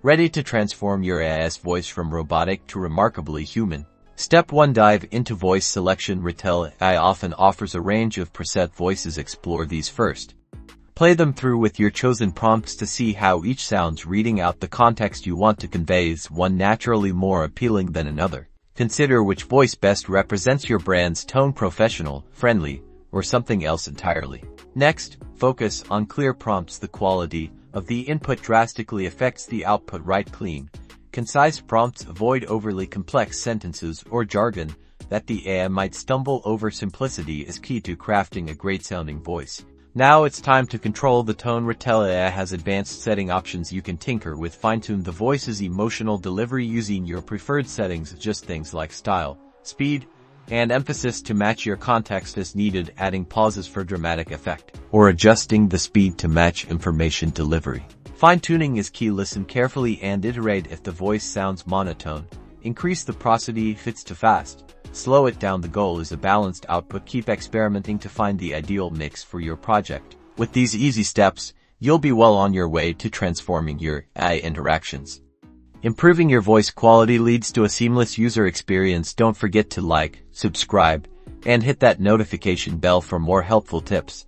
Ready to transform your AI's voice from robotic to remarkably human. Step 1. Dive into voice selection. Retell AI often offers a range of preset voices. Explore these first. Play them through with your chosen prompts to see how each sounds, reading out the context you want to convey. Is one naturally more appealing than another? Consider which voice best represents your brand's tone: professional, friendly, or something else entirely. Next, focus on clear prompts. The quality of the input drastically affects the output. Write clean, concise prompts. Avoid overly complex sentences or jargon that the AI might stumble over. Simplicity is key to crafting a great-sounding voice. Now it's time to control the tone. Retell AI has advanced setting options you can tinker with. Fine-tune the voice's emotional delivery using your preferred settings. Adjust things like style, speed, and emphasis to match your context as needed, adding pauses for dramatic effect, or adjusting the speed to match information delivery. Fine-tuning is key. Listen carefully and iterate if the voice sounds monotone. Increase the prosody if it's too fast. Slow it down. The goal is a balanced output. Keep experimenting to find the ideal mix for your project. With these easy steps, you'll be well on your way to transforming your AI interactions. Improving your voice quality leads to a seamless user experience. Don't forget to like, subscribe, and hit that notification bell for more helpful tips.